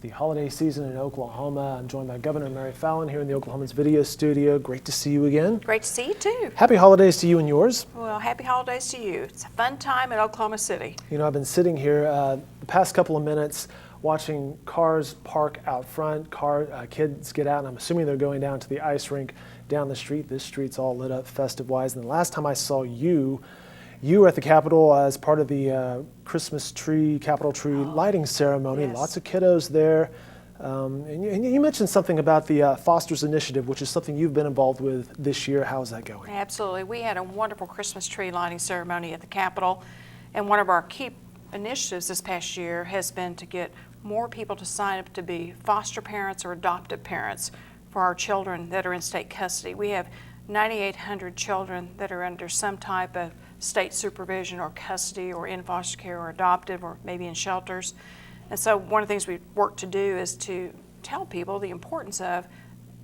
the holiday season in Oklahoma. I'm joined by Governor Mary Fallin here in the Oklahoman's video studio. Great to see you again. Great to see you too. Happy holidays to you and yours. Well, happy holidays to you. It's a fun time in Oklahoma City. You know, I've been sitting here the past couple of minutes watching cars park out front, kids get out, and I'm assuming they're going down to the ice rink down the street. This street's all lit up festive-wise. And the last time I saw you were at the Capitol as part of the Christmas tree, Capitol tree lighting ceremony. Yes. Lots of kiddos there. And you mentioned something about the Foster's Initiative, which is something you've been involved with this year. How's that going? Absolutely. We had a wonderful Christmas tree lighting ceremony at the Capitol. And one of our key initiatives this past year has been to get more people to sign up to be foster parents or adoptive parents for our children that are in state custody. We have 9,800 children that are under some type of state supervision or custody or in foster care or adoptive or maybe in shelters. And so one of the things we work to do is to tell people the importance of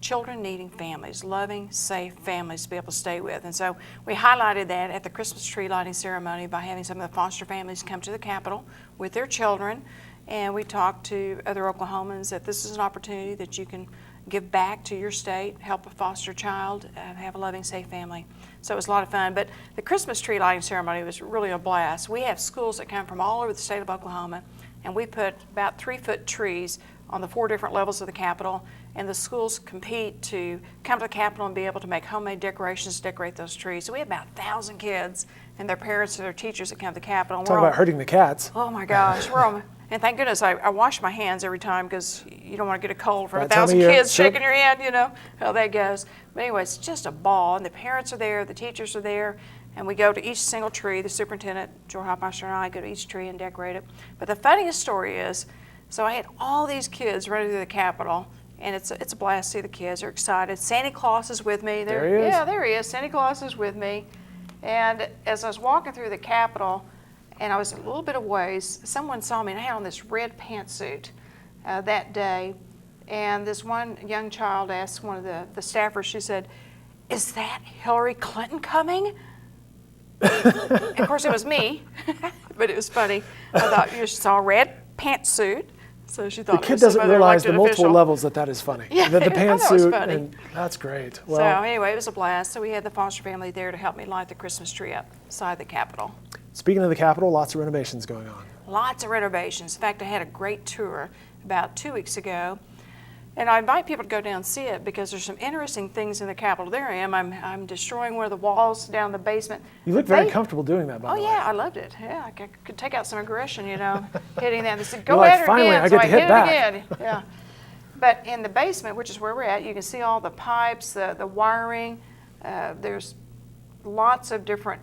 children needing families, loving, safe families to be able to stay with. And so we highlighted that at the Christmas tree lighting ceremony by having some of the foster families come to the Capitol with their children. And we talked to other Oklahomans that this is an opportunity that you can give back to your state, help a foster child, have a loving, safe family. So it was a lot of fun. But the Christmas tree lighting ceremony was really a blast. We have schools that come from all over the state of Oklahoma, and we put about 3-foot trees on the 4 different levels of the Capitol, and the schools compete to come to the Capitol and be able to make homemade decorations to decorate those trees. So we have about 1,000 kids and their parents and their teachers that come to the Capitol. Talk about hurting the cats. Oh my gosh, we're on. And thank goodness I wash my hands every time because you don't want to get a cold from That 1,000 time of year, kids sure. shaking your hand, you know how that goes. But anyway, it's just a ball, and the parents are there, the teachers are there, and we go to each single tree. The superintendent, Joe Hofmeister, and I go to each tree and decorate it. But the funniest story is, so I had all these kids running through the Capitol, and it's a blast to see the kids. They're excited. Santa Claus is with me. There he is. Yeah, there he is. Santa Claus is with me. And as I was walking through the Capitol, and I was a little bit of ways, someone saw me, and I had on this red pantsuit that day. And this one young child asked one of the staffers, she said, "Is that Hillary Clinton coming?" Of course, it was me, but it was funny. I thought you saw a red pantsuit. So she thought The kid doesn't realize the multiple levels that is funny. Yeah, the I thought it was pantsuit, funny. and that's great. So anyway, it was a blast. So we had the foster family there to help me light the Christmas tree outside the Capitol. Speaking of the Capitol, lots of renovations going on. Lots of renovations. In fact, I had a great tour about 2 weeks ago. And I invite people to go down and see it because there's some interesting things in the Capitol. There I am. I'm destroying one of the walls down the basement. You look very comfortable doing that, by the way. Oh yeah, I loved it. Yeah, I could take out some aggression, you know, hitting that. They said, go You're like, at her finally, again. I So get to hit hit back. it again. Yeah. But in the basement, which is where we're at, you can see all the pipes, the wiring. There's lots of different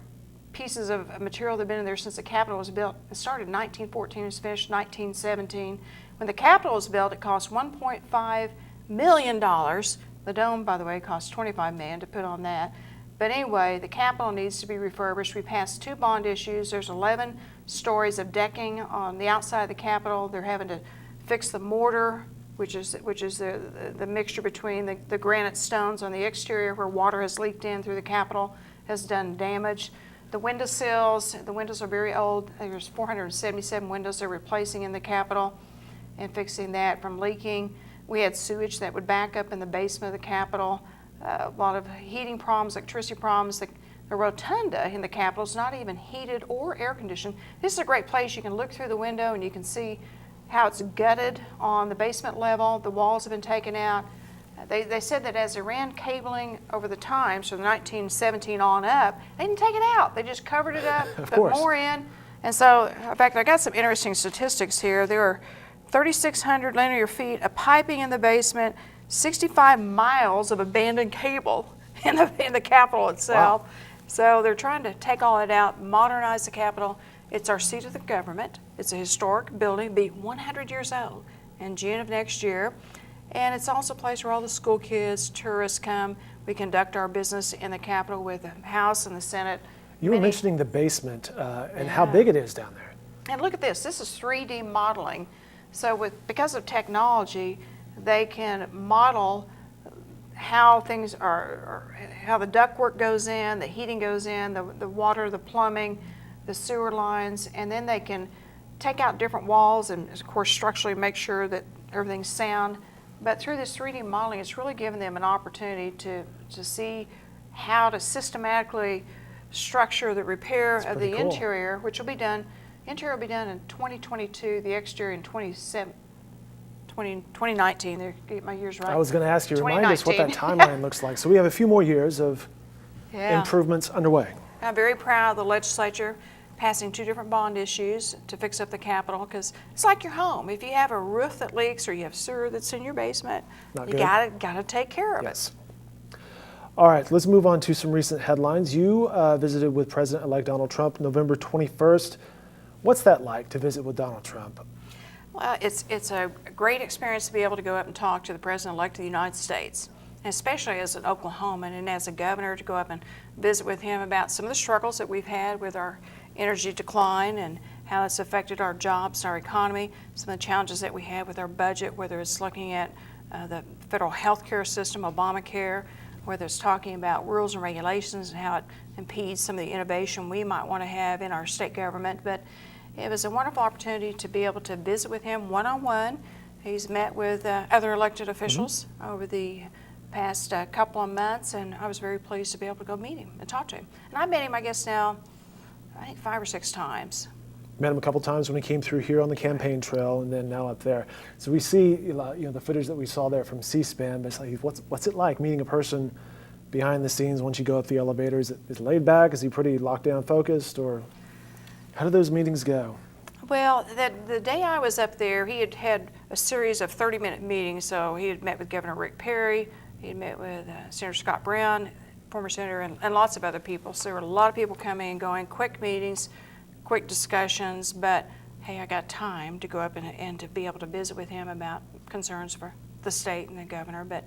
pieces of material that have been in there since the Capitol was built. It started in 1914, it was finished in 1917. When the Capitol was built, it cost $1.5 million. The dome, by the way, cost $25 million to put on that. But anyway, the Capitol needs to be refurbished. We passed 2 bond issues. There's 11 stories of decking on the outside of the Capitol. They're having to fix the mortar, which is the mixture between the granite stones on the exterior where water has leaked in through the Capitol, has done damage. The windowsills, the windows are very old. There's 477 windows they're replacing in the Capitol and fixing that from leaking. We had sewage that would back up in the basement of the Capitol. A lot of heating problems, electricity problems. The rotunda in the Capitol is not even heated or air conditioned. This is a great place. You can look through the window and you can see how it's gutted on the basement level. The walls have been taken out. They said that as they ran cabling over the times from 1917 on up, they didn't take it out. They just covered it up, put more in. And so, in fact, I got some interesting statistics here. There are 3,600 linear feet of piping in the basement, 65 miles of abandoned cable in the Capitol itself. Wow. So they're trying to take all that out, modernize the Capitol. It's our seat of the government. It's a historic building, it'll be 100 years old in June of next year. And it's also a place where all the school kids, tourists come. We conduct our business in the Capitol with the House and the Senate. You were mentioning the basement and how big it is down there. And look at this. This is 3D modeling. So because of technology, they can model how things are, how the ductwork goes in, the heating goes in, the water, the plumbing, the sewer lines, and then they can take out different walls and, of course, structurally make sure that everything's sound. But through this 3D modeling, it's really given them an opportunity to see how to systematically structure the repair That's of pretty the cool. interior, which will be done. Interior will be done in 2022. The exterior in 2019. There, get my years right. I was going to ask you, remind us what that 2019. timeline looks like. So we have a few more years of Yeah. improvements underway. I'm very proud of the legislature passing 2 different bond issues to fix up the Capitol, because it's like your home. If you have a roof that leaks or you have sewer that's in your basement, Not you good. gotta take care of Yes. All right, let's move on to some recent headlines. You visited with President-elect Donald Trump November 21st. What's that like to visit with Donald Trump? it. Well, it's a great experience to be able to go up and talk to the President-elect of the United States, especially as an Oklahoman and as a governor, to go up and visit with him about some of the struggles that we've had with our energy decline and how it's affected our jobs, our economy, some of the challenges that we have with our budget, whether it's looking at the federal health care system, Obamacare, whether it's talking about rules and regulations and how it impedes some of the innovation we might want to have in our state government. But it was a wonderful opportunity to be able to visit with him one-on-one. He's met with other elected officials over the past couple of months, and I was very pleased to be able to go meet him and talk to him. And I met him, I guess now, I think 5 or 6 times. Met him a couple times when he came through here on the campaign trail, and then now up there. So we see, the footage that we saw there from C-SPAN. But it's like, what's it like meeting a person behind the scenes once you go up the elevator? Is it laid back? Is he pretty locked down, focused, or how do those meetings go? Well, the day I was up there, he had had a series of 30-minute meetings. So he had met with Governor Rick Perry, he had met with Senator Scott Brown, former senator, and lots of other people. So there were a lot of people coming and going, quick meetings, quick discussions, but hey, I got time to go up and to be able to visit with him about concerns for the state and the governor. But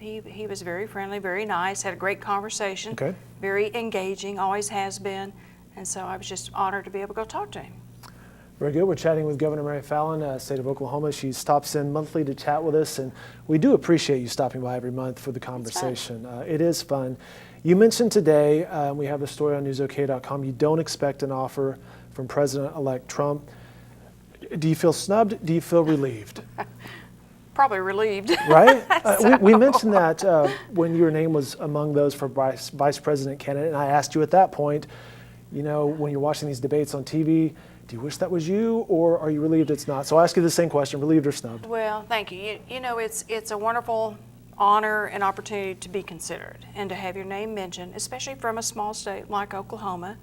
he was very friendly, very nice, had a great conversation, Okay. very engaging, always has been. And so I was just honored to be able to go talk to him. Very good. We're chatting with Governor Mary Fallin, state of Oklahoma. She stops in monthly to chat with us, and we do appreciate you stopping by every month for the conversation. It is fun. You mentioned today, we have a story on newsok.com, you don't expect an offer from President-elect Trump. Do you feel snubbed? Do you feel relieved? Probably relieved. Right? We mentioned that when your name was among those for vice president candidate, and I asked you at that point, when you're watching these debates on TV, do you wish that was you, or are you relieved it's not? So I'll ask you the same question, relieved or snubbed? Well, thank you. It's a wonderful honor and opportunity to be considered and to have your name mentioned, especially from a small state like Oklahoma.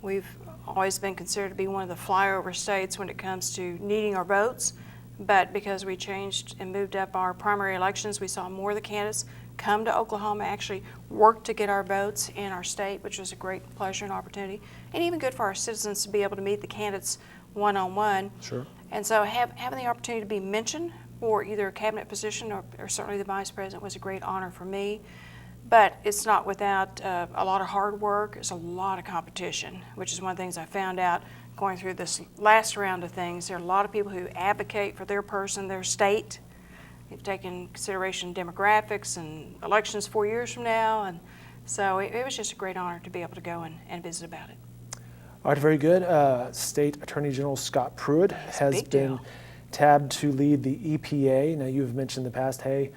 We've always been considered to be one of the flyover states when it comes to needing our votes, but because we changed and moved up our primary elections, we saw more of the candidates come to Oklahoma, actually work to get our votes in our state, which was a great pleasure and opportunity, and even good for our citizens to be able to meet the candidates one-on-one. Sure. And so having the opportunity to be mentioned for either a cabinet position or certainly the vice president was a great honor for me. But it's not without a lot of hard work. It's a lot of competition, which is one of the things I found out going through this last round of things. There are a lot of people who advocate for their person, their state. They've taken consideration demographics and elections 4 years from now. And so it was just a great honor to be able to go and visit about it. All right, very good. State Attorney General Scott Pruitt has been tabbed to lead the EPA. Now, you've mentioned in the past, hey,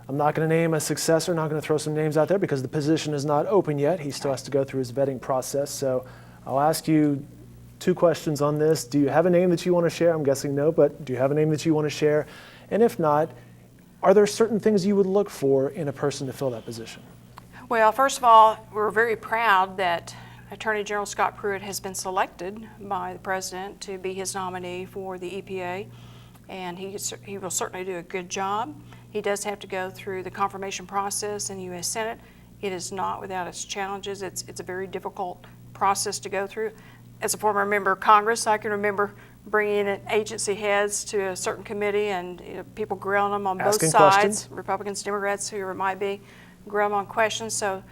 I'm not going to name a successor, not going to throw some names out there because the position is not open yet. He still has to go through his vetting process. So I'll ask you 2 questions on this. Do you have a name that you want to share? I'm guessing no, but do you have a name that you want to share? And if not, are there certain things you would look for in a person to fill that position? Well, first of all, we're very proud that Attorney General Scott Pruitt has been selected by the President to be his nominee for the EPA, and he will certainly do a good job. He does have to go through the confirmation process in the U.S. Senate. It is not without its challenges. It's a very difficult process to go through. As a former member of Congress, I can remember bringing in agency heads to a certain committee and people grilling them on both sides, questions. Republicans, Democrats, whoever it might be, grill them on questions. So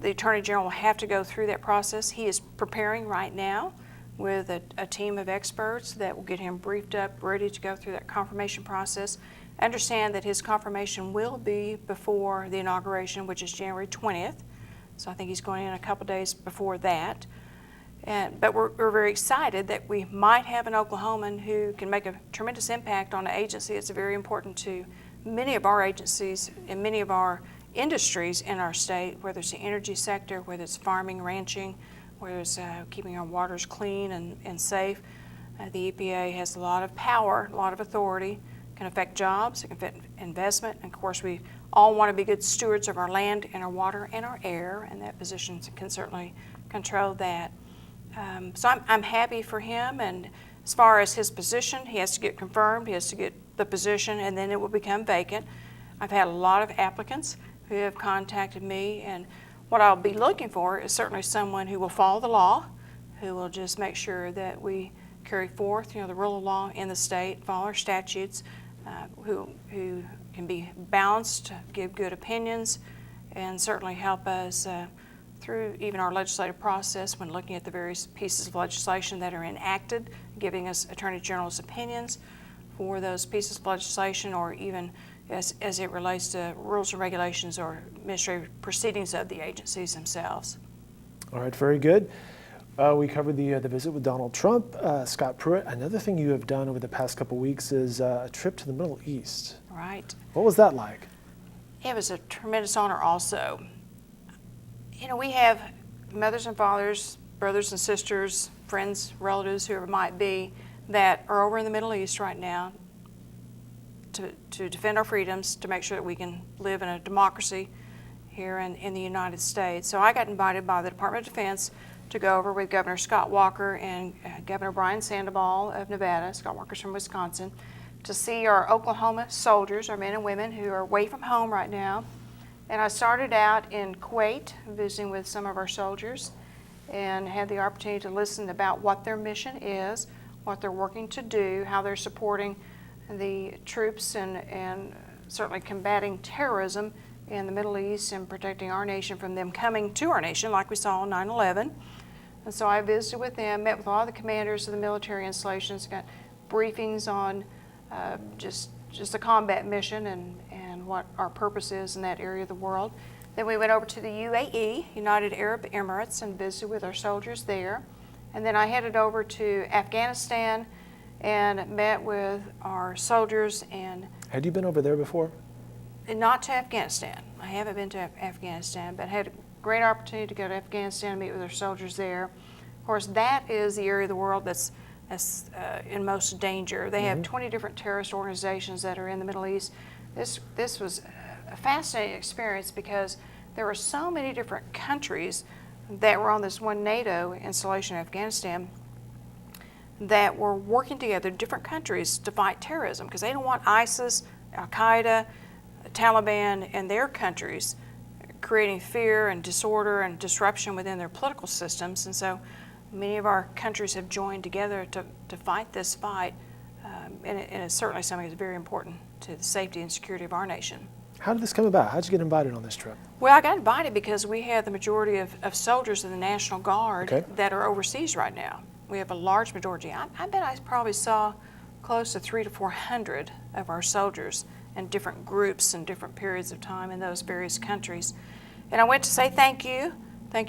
the Attorney General will have to go through that process. He is preparing right now with a team of experts that will get him briefed up, ready to go through that confirmation process. Understand that his confirmation will be before the inauguration, which is January 20th. So I think he's going in a couple days before that. But we're very excited that we might have an Oklahoman who can make a tremendous impact on an agency. It's very important to many of our agencies and many of our industries in our state, whether it's the energy sector, whether it's farming, ranching, whether it's keeping our waters clean and safe. The EPA has a lot of power, a lot of authority, can affect jobs, it can affect investment, and of course we all want to be good stewards of our land and our water and our air, and that position can certainly control that. So I'm happy for him, and as far as his position, he has to get confirmed, he has to get the position, and then it will become vacant. I've had a lot of applicants who have contacted me, and what I'll be looking for is certainly someone who will follow the law, who will just make sure that we carry forth, the rule of law in the state, follow our statutes, who can be balanced, give good opinions, and certainly help us through even our legislative process when looking at the various pieces of legislation that are enacted, giving us Attorney General's opinions for those pieces of legislation, or even as it relates to rules and regulations or administrative proceedings of the agencies themselves. All right, very good. We covered the visit with Donald Trump, Scott Pruitt. Another thing you have done over the past couple weeks is a trip to the Middle East. Right. What was that like? It was a tremendous honor also. We have mothers and fathers, brothers and sisters, friends, relatives, whoever it might be, that are over in the Middle East right now to defend our freedoms, to make sure that we can live in a democracy here in the United States. So I got invited by the Department of Defense to go over with Governor Scott Walker and Governor Brian Sandoval of Nevada. Scott Walker's from Wisconsin, to see our Oklahoma soldiers, our men and women who are away from home right now. And I started out in Kuwait, visiting with some of our soldiers, and had the opportunity to listen about what their mission is, what they're working to do, how they're supporting the troops and certainly combating terrorism in the Middle East and protecting our nation from them coming to our nation like we saw on 9/11. And so I visited with them, met with all the commanders of the military installations, got briefings on just the combat mission and what our purpose is in that area of the world. Then we went over to the UAE, United Arab Emirates, and visited with our soldiers there. And then I headed over to Afghanistan and met with our soldiers. And Had you been over there before? not to Afghanistan. I haven't been to Afghanistan, but had a great opportunity to go to Afghanistan and meet with our soldiers there. Of course, that is the area of the world that's in most danger. They have 20 different terrorist organizations that are in the Middle East. This was a fascinating experience because there were so many different countries that were on this one NATO installation in Afghanistan that were working together, different countries, to fight terrorism, because they don't want ISIS, Al-Qaeda, Taliban in their countries creating fear and disorder and disruption within their political systems. And so many of our countries have joined together to fight this fight, and it's certainly something that's very important to the safety and security of our nation. How did this come about? How did you get invited on this trip? Well, I got invited because we have the majority of soldiers in the National Guard Okay. that are overseas right now. We have a large majority. I bet I probably saw close to 300 to 400 of our soldiers in different groups and different periods of time in those various countries. And I went to say thank you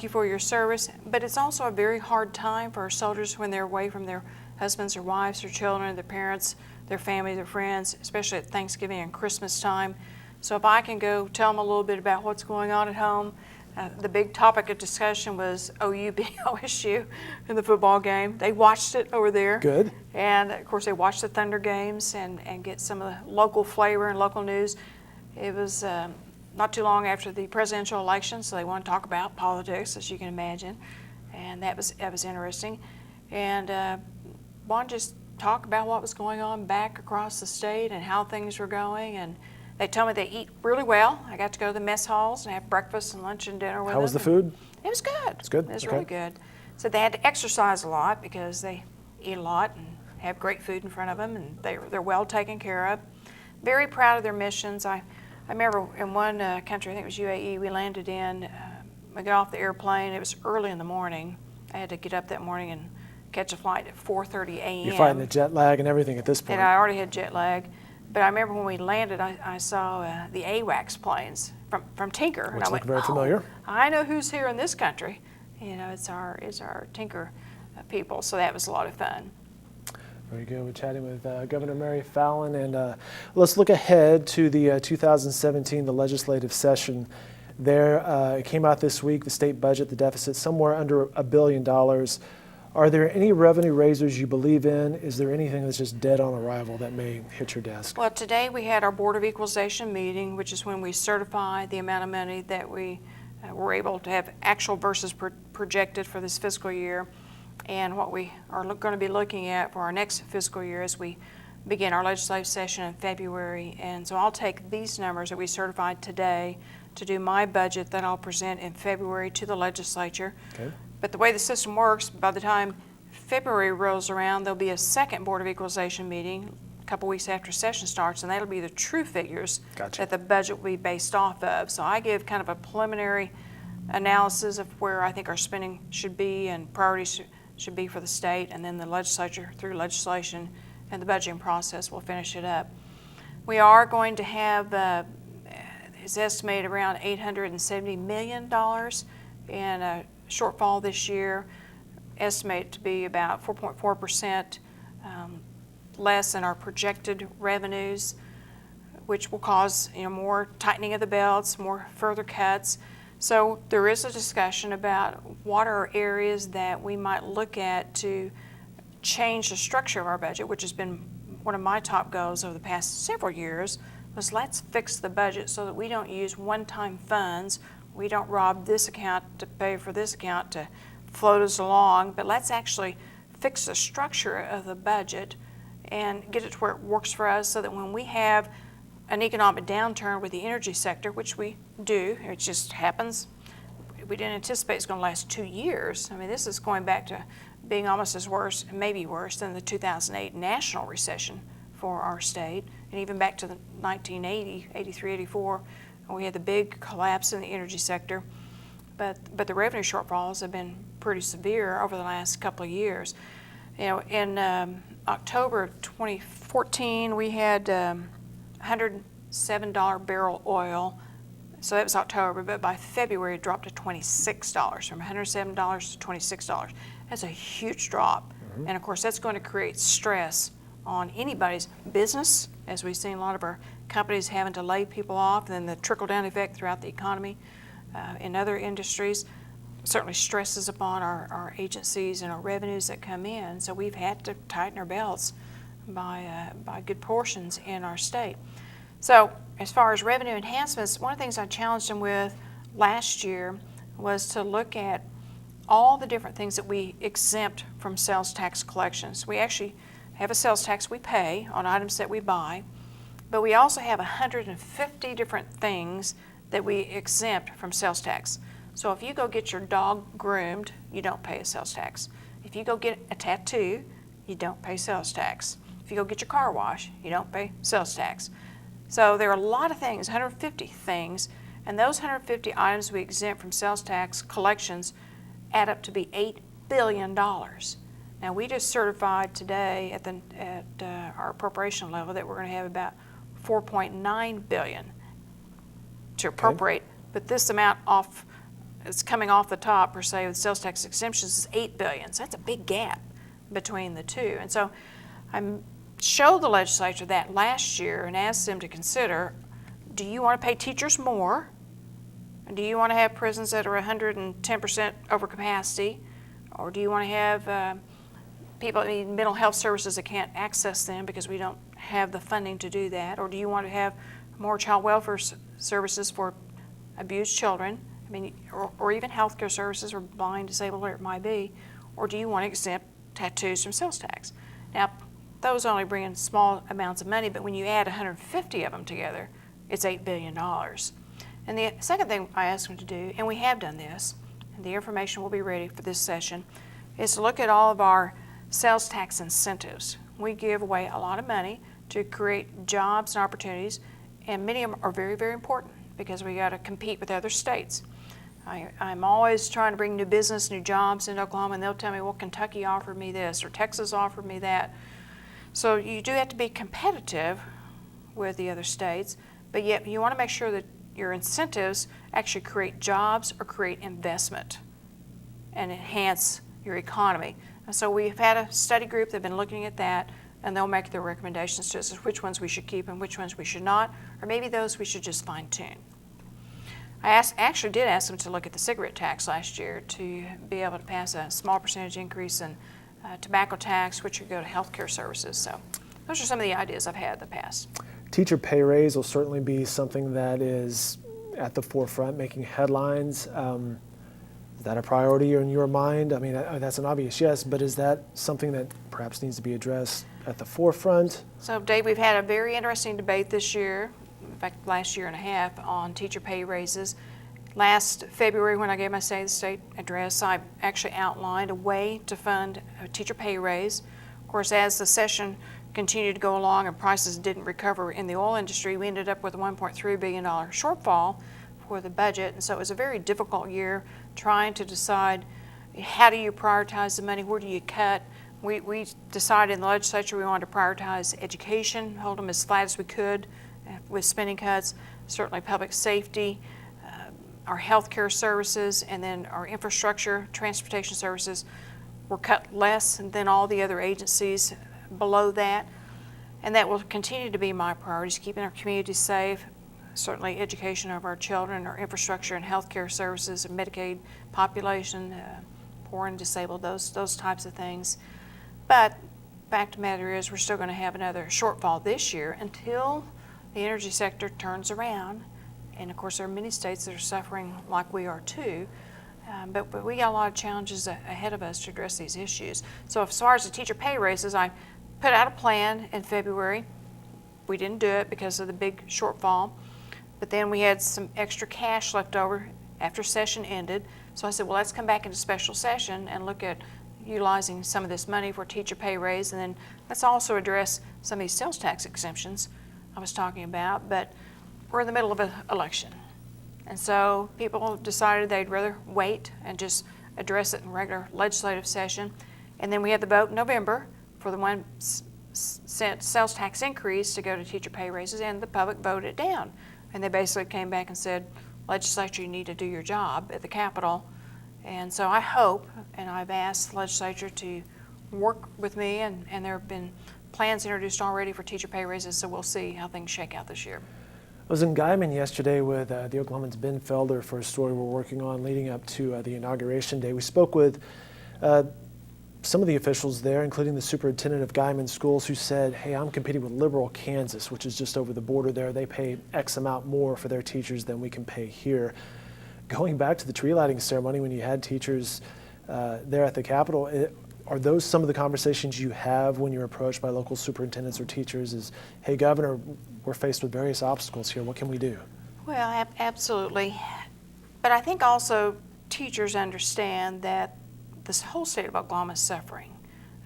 for your service, but it's also a very hard time for our soldiers when they're away from their husbands or wives or children, their parents, their family, their friends, especially at Thanksgiving and Christmas time. So if I can go tell them a little bit about what's going on at home. The big topic of discussion was OU beating OSU in the football game. They watched it over there. Good. And of course they watched the Thunder games and get some of the local flavor and local news. It was not too long after the presidential election, so they want to talk about politics, as you can imagine. And that was interesting. And wanted to just talk about what was going on back across the state and how things were going. And they told me they eat really well. I got to go to the mess halls and have breakfast and lunch and dinner with them. How was the food? It was good. It's good? It was Okay. really good. So they had to exercise a lot because they eat a lot and have great food in front of them, and they're well taken care of. Very proud of their missions. I remember in one country, I think it was UAE, we landed in, we got off the airplane, it was early in the morning. I had to get up that morning and catch a flight at 4:30 a.m. You're fighting the jet lag and everything at this point. And I already had jet lag. But I remember when we landed, I saw the AWACS planes from Tinker. Which look very familiar. I know who's here in this country. It's our Tinker people, so that was a lot of fun. Very good. We're chatting with Governor Mary Fallin, and let's look ahead to the 2017, the legislative session. There, it came out this week, the state budget, the deficit, somewhere under $1 billion. Are there any revenue raisers you believe in? Is there anything that's just dead on arrival that may hit your desk? Well, today we had our Board of Equalization meeting, which is when we certify the amount of money that we were able to have actual versus projected for this fiscal year, and what we are going to be looking at for our next fiscal year as we begin our legislative session in February. And so I'll take these numbers that we certified today to do my budget that I'll present in February to the legislature. Okay. But the way the system works, by the time February rolls around, there'll be a second Board of Equalization meeting a couple weeks after session starts, and that'll be the true figures Gotcha. that the budget will be based off of. So I give kind of a preliminary analysis of where I think our spending should be and priorities should be for the state, and then the legislature, through legislation and the budgeting process, will finish it up. We are going to have, it's estimated around $870 million in a shortfall this year, estimated to be about 4.4% less than our projected revenues, which will cause more tightening of the belts, more further cuts. So there is a discussion about what are areas that we might look at to change the structure of our budget, which has been one of my top goals over the past several years, was let's fix the budget so that we don't use one-time funds. We don't rob this account to pay for this account to float us along, but let's actually fix the structure of the budget and get it to where it works for us so that when we have an economic downturn with the energy sector, which we do, it just happens. We didn't anticipate it's going to last 2 years. I mean, this is going back to being almost as worse, maybe worse, than the 2008 national recession for our state, and even back to the 1980, 83, 84, when we had the big collapse in the energy sector. But the revenue shortfalls have been pretty severe over the last couple of years. In October of 2014, we had $107 barrel oil. So that was October, but by February it dropped to $26, from $107 to $26. That's a huge drop. Mm-hmm. And of course that's going to create stress on anybody's business, as we've seen a lot of our companies having to lay people off, and then the trickle-down effect throughout the economy in other industries certainly stresses upon our agencies and our revenues that come in. So we've had to tighten our belts by good portions in our state. So as far as revenue enhancements, one of the things I challenged them with last year was to look at all the different things that we exempt from sales tax collections. We actually have a sales tax we pay on items that we buy, but we also have 150 different things that we exempt from sales tax. So if you go get your dog groomed, you don't pay a sales tax. If you go get a tattoo, you don't pay sales tax. If you go get your car washed, you don't pay sales tax. So there are a lot of things, 150 things, and those 150 items we exempt from sales tax collections add up to be $8 billion. Now we just certified today at our appropriation level that we're going to have about $4.9 billion to appropriate, but this amount it's coming off the top per se with sales tax exemptions is $8 billion. So that's a big gap between the two. And so I showed the legislature that last year and asked them to consider, do you want to pay teachers more? Do you want to have prisons that are 110% over capacity? Or do you want to have people that need mental health services that can't access them because we don't have the funding to do that? Or do you want to have more child welfare services for abused children? I mean, or even healthcare services for blind, disabled, whatever it might be. Or do you want to exempt tattoos from sales tax? Now, those only bring in small amounts of money, but when you add 150 of them together, it's $8 billion. And the second thing I asked them to do, and we have done this, and the information will be ready for this session, is to look at all of our sales tax incentives. We give away a lot of money to create jobs and opportunities, and many of them are very, very important because we got to compete with other states. I'm always trying to bring new business, new jobs in Oklahoma, and they'll tell me, well, Kentucky offered me this, or Texas offered me that. So you do have to be competitive with the other states, but yet you want to make sure that your incentives actually create jobs or create investment and enhance your economy. So we've had a study group that's been looking at that, and they'll make their recommendations to us as which ones we should keep and which ones we should not, or maybe those we should just fine tune. I actually did ask them to look at the cigarette tax last year to be able to pass a small percentage increase in tobacco tax, which would go to healthcare services. So those are some of the ideas I've had in the past. Teacher pay raise will certainly be something that is at the forefront, making headlines. Is that a priority in your mind? I mean, that's an obvious yes, but is that something that perhaps needs to be addressed at the forefront? So, Dave, we've had a very interesting debate this year, in fact, last year and a half, on teacher pay raises. Last February, when I gave my State of the State address, I actually outlined a way to fund a teacher pay raise. Of course, as the session continued to go along and prices didn't recover in the oil industry, we ended up with a $1.3 billion shortfall for the budget. And so it was a very difficult year trying to decide how do you prioritize the money, where do you cut. We decided in the legislature we wanted to prioritize education, hold them as flat as we could with spending cuts, certainly public safety, our health care services, and then our infrastructure, transportation services were cut less than all the other agencies below that. And that will continue to be my priorities, keeping our communities safe, certainly education of our children, our infrastructure and health care services, Medicaid population, poor and disabled, those types of things. But fact of the matter is we're still going to have another shortfall this year until the energy sector turns around. And of course there are many states that are suffering like we are too. But we got a lot of challenges ahead of us to address these issues. So as far as the teacher pay raises, I put out a plan in February. We didn't do it because of the big shortfall. But then we had some extra cash left over after session ended. So I said, well, let's come back into special session and look at utilizing some of this money for teacher pay raise. And then let's also address some of these sales tax exemptions I was talking about. But we're in the middle of an election. And so people decided they'd rather wait and just address it in regular legislative session. And then we had the vote in November for the 1-cent sales tax increase to go to teacher pay raises, and the public voted it down. And they basically came back and said, legislature, you need to do your job at the Capitol. And so I hope, and I've asked the legislature to work with me, and there have been plans introduced already for teacher pay raises, so we'll see how things shake out this year. I was in Guyman yesterday with the Oklahoman's Ben Felder for a story we're working on leading up to the inauguration day. We spoke with some of the officials there, including the superintendent of Guyman Schools, who said, hey, I'm competing with Liberal, Kansas, which is just over the border there. They pay X amount more for their teachers than we can pay here. Going back to the tree lighting ceremony when you had teachers there at the Capitol, are those some of the conversations you have when you're approached by local superintendents or teachers is, hey, Governor, we're faced with various obstacles here. What can we do? Well, absolutely. But I think also teachers understand that this whole state of Oklahoma is suffering.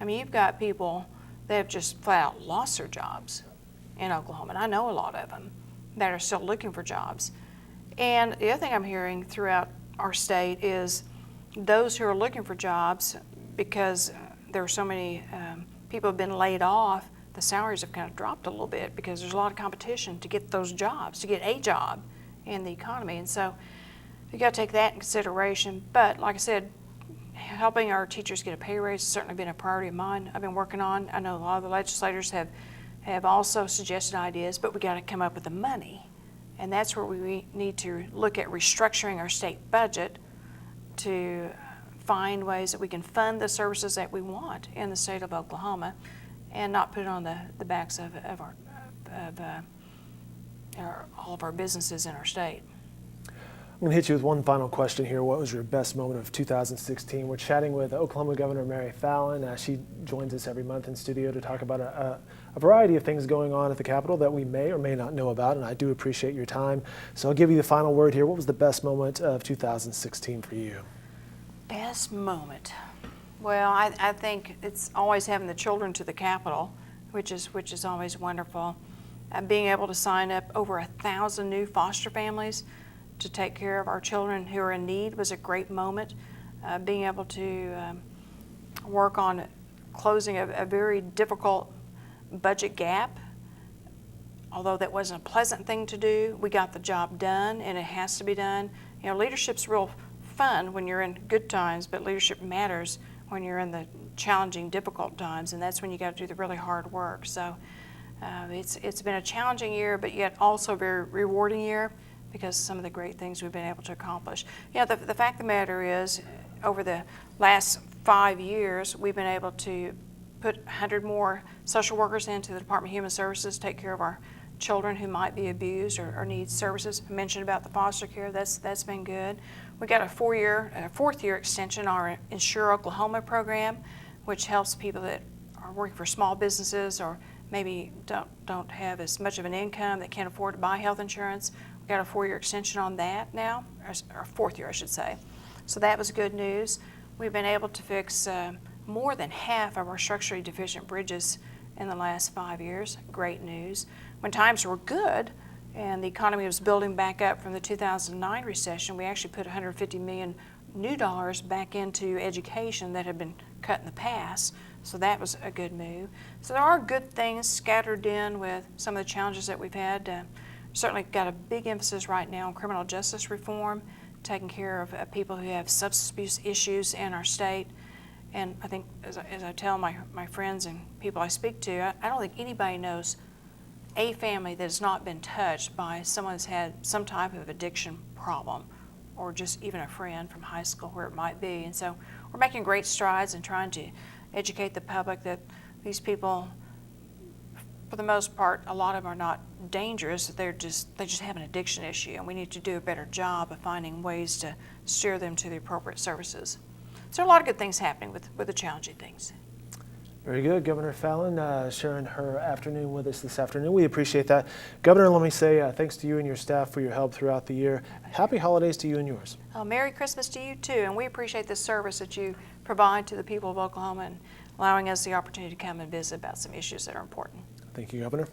I mean, you've got people that have just flat out lost their jobs in Oklahoma, and I know a lot of them that are still looking for jobs. And the other thing I'm hearing throughout our state is those who are looking for jobs, because there are so many people have been laid off, the salaries have kind of dropped a little bit because there's a lot of competition to get those jobs, to get a job in the economy. And so you got to take that in consideration. But like I said, helping our teachers get a pay raise has certainly been a priority of mine I've been working on. I know a lot of the legislators have also suggested ideas, but we got to come up with the money. And that's where we need to look at restructuring our state budget to find ways that we can fund the services that we want in the state of Oklahoma and not put it on the backs of all of our businesses in our state. I'm going to hit you with one final question here. What was your best moment of 2016? We're chatting with Oklahoma Governor Mary Fallin. She joins us every month in studio to talk about a variety of things going on at the Capitol that we may or may not know about, and I do appreciate your time. So I'll give you the final word here. What was the best moment of 2016 for you? Best moment? Well, I think it's always having the children to the Capitol, which is always wonderful. Being able to sign up over 1,000 new foster families to take care of our children who are in need was a great moment. Being able to work on closing a very difficult budget gap, although that wasn't a pleasant thing to do, we got the job done, and it has to be done. You know, leadership's real fun when you're in good times, but leadership matters when you're in the challenging, difficult times, and that's when you got to do the really hard work. So it's been a challenging year, but yet also a very rewarding year because of some of the great things we've been able to accomplish. Yeah, the fact of the matter is, over the last 5 years, we've been able to put 100 more social workers into the Department of Human Services to take care of our children who might be abused or need services. I mentioned about the foster care, that's been good. We got a fourth year extension on our Insure Oklahoma program, which helps people that are working for small businesses or maybe don't have as much of an income that can't afford to buy health insurance. We got a 4-year extension on that now, or 4th year I should say. So that was good news. We've been able to fix more than half of our structurally deficient bridges in the last 5 years. Great news. When times were good and the economy was building back up from the 2009 recession, we actually put $150 million new dollars back into education that had been cut in the past. So that was a good move. So there are good things scattered in with some of the challenges that we've had. Certainly got a big emphasis right now on criminal justice reform, taking care of people who have substance abuse issues in our state. And I think, as I tell my friends and people I speak to, I don't think anybody knows a family that has not been touched by someone that's had some type of addiction problem, or just even a friend from high school where it might be. And so we're making great strides in trying to educate the public that these people, for the most part, a lot of them are not dangerous. They just have an addiction issue, and we need to do a better job of finding ways to steer them to the appropriate services. So there are a lot of good things happening with the challenging things. Very good. Governor Fallin sharing her afternoon with us this afternoon. We appreciate that. Governor, let me say thanks to you and your staff for your help throughout the year. Happy holidays to you and yours. Merry Christmas to you too, and we appreciate the service that you provide to the people of Oklahoma and allowing us the opportunity to come and visit about some issues that are important. Thank you, Governor.